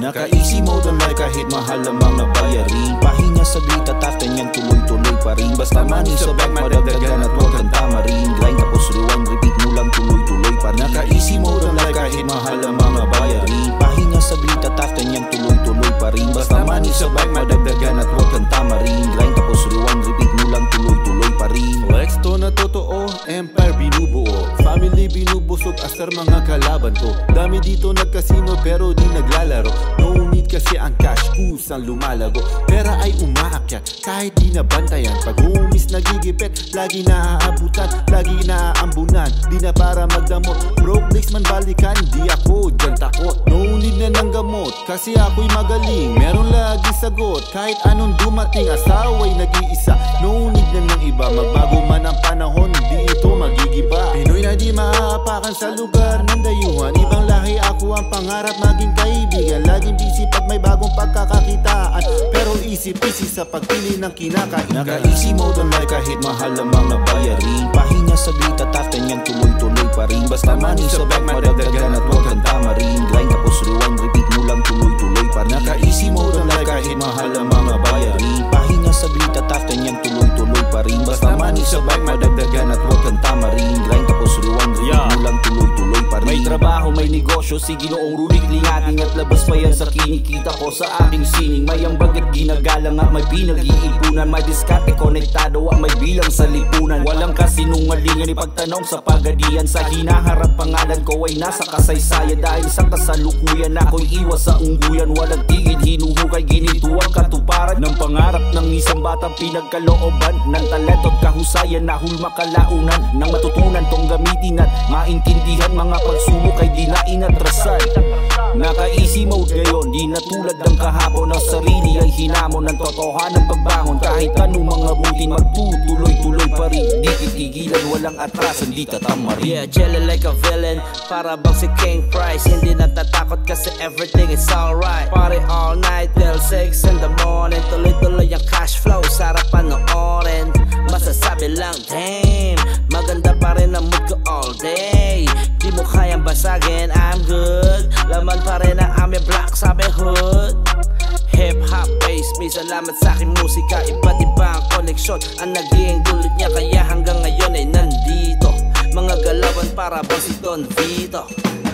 Naka-easy mode online kahit mahal lamang na bayarin. Pahinga saglit at after nyan tuloy-tuloy pa rin. Basta money sa bank madagdagan at huwag kang tamarin. Grind tapos rewind, repeat mo lang tuloy-tuloy pa rin. Naka-easy mode online kahit mahal lamang na bayarin. Pahinga saglit at after nyan tuloy-tuloy pa rin. Basta money sa bank madagdagan at huwag kang tamarin. Grind tapos rewind, repeat mo lang tuloy-tuloy pa rin. Flex to na totoo, empire binubuo, family binubusog, asar mga kalaban ko. Dami dito nagkasino pero di naglalaro. No need kasi ang cash, kusang lumalago. Pera ay umaakyat kahit di nabantayan. Pag umis nagigipit, lagi naaabutan, lagi naaambunan. Di na para magdamot, broke days man balikan. Di ako dyan takot, no need na ng gamot, kasi ako'y magaling, meron lagi sagot. Kahit anong dumating, asawa'y nag-iisa. No need na ng iba, magbago man ang panahon, di ito magigiba. Pinoy na di maaapakan sa lugar ng dayuhan. Ibang lahi, ako ang pangarap maging kaibigan. Laging busy pag may bagong pagkakakitaan, pero easy-peasy sa pagpili ng kinakain. Naka-easy mode online kahit mahal lamang na bayarin. Pahinga saglit at after nyan tuloy-tuloy pa rin. Basta money sa bank madagdagan at huwag kang tamarin. Grind tapos rewind, repeat mo lang tuloy-tuloy pa rin. Naka-easy mode online kahit mahal lamang na bayarin. Pahinga saglit at after nyan tuloy-tuloy pa rin. Basta money sa bank madagdagan at huwag kang tamarin. Grind tapos rewind, repeat mo lang tuloy-tuloy pa rin. May trabaho, may negosyo, sige noong rulik lingating at labas pa yan sa kinikita ko sa aking sining. May ambag at ginagalang at may pinag-iipunan. May diskarte, konektado at may bilang sa lipunan. Walang kasinungalingan ipagtanong sa pagadian. Sa hinaharap pangalan ko ay nasa kasaysayan. Dahil sa kasalukuyan ako'y iwas sa ungguyan. Walang tigil, hinuhukay, ginito ang katuparan ng pangarap ng isang batang pinagkalooban ng talento at kahusayan na hulma kalaunan. Nang matutunan tong gamitin at maintindihan, mga pagsubok ay di na inatrasan. Naka-easy mode ngayon, di na tulad ng kahapon. Ang sarili ay hinamon ng totohanan pagbangon. Kahit anong mga buti magtutuloy-tuloy pa rin. Di titigilan, walang atrasan, di tatamarin. Yeah, jelly like a villain, para bang si King Price. Hindi natatakot kasi everything is alright. Party all night till 6 in the morning. Tuloy-tuloy ang cash flow, sarap panoorin. Masasabi lang, damn, maganda pa rin ang mood ko all day. Di mo kayang basagin, I'm good. Laman pa rin ang aming black sabi hood. Hip-hop bass, may salamat sa aking musika. Iba't iba ang koneksyon ang naging dulot niya, kaya hanggang ngayon ay nandito. Mga galawan para bang si Don Vito.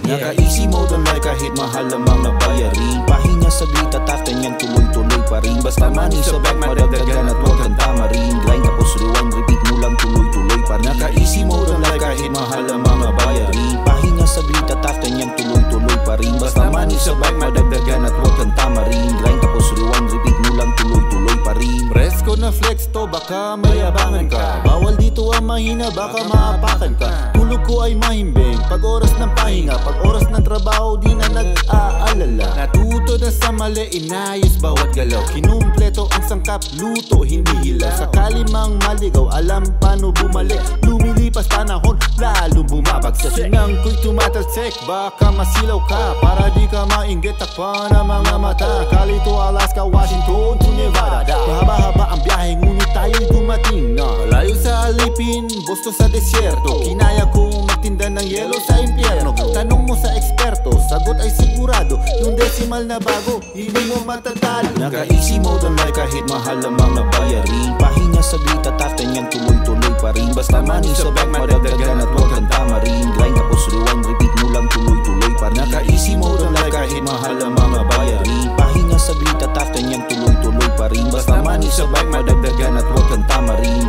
Naka-easy mode online kahit mahal lamang na bayarin. Pahinga saglit at after nyan tuloy-tuloy pa rin. Basta money sa bank madagdagan at huwag kang tamarin. Grind tapos rewind, repeat mo lang tuloy-tuloy pa rin. Naka-easy mode online kahit mahal lamang na bayarin. Pahinga saglit at after nyan tuloy-tuloy pa rin. Basta money sa bank madagdagan at huwag kang tamarin. Grind tapos rewind, repeat mo lang tuloy-tuloy pa rin. Presko na flex to, baka mayabangan ka. Bawal dito ang mahina, baka maapakan ka. Tulog ko ay mahimbing, pag oras ng pahinga. Pag oras ng trabaho, di na nag-aalala. Natuto na sa mali, inayos bawat galaw. Kinumpleto ang sangkap, luto, hindi hilaw. Sakali mang maligaw, alam paano bumalik. Lumilipas panahon, lalong bumabagsak. Sinang ko'y tumatalsik, baka masilaw ka. Para di ka mainggit, takpan ang mga mata. Kalito, Alaska, Washington to Nevada. Mahaba-haba ang biyahe, ngunit tayo'y dumating na. Malayo sa alipin, bosto sa desyerto. Kinaya kong magtinda ng yelo sa impyerno. Tanong mo sa eksperto, sagot ay sigurado. Yung decimal na bago, hindi mo matatalo. Naka-easy mode online kahit mahal lamang na bayarin. Pahinga saglit at after nyan tuloy-tuloy pa rin. Basta money sa bank madagdagan at huwag kang tamarin. Grind tapos rewind, repeat mo lang tuloy-tuloy pa rin. Naka-easy mode online kahit mahal lamang na bayarin. Pahinga saglit at after nyan tuloy-tuloy pa rin. Basta money sa bank madagdagan at huwag kang tamarin.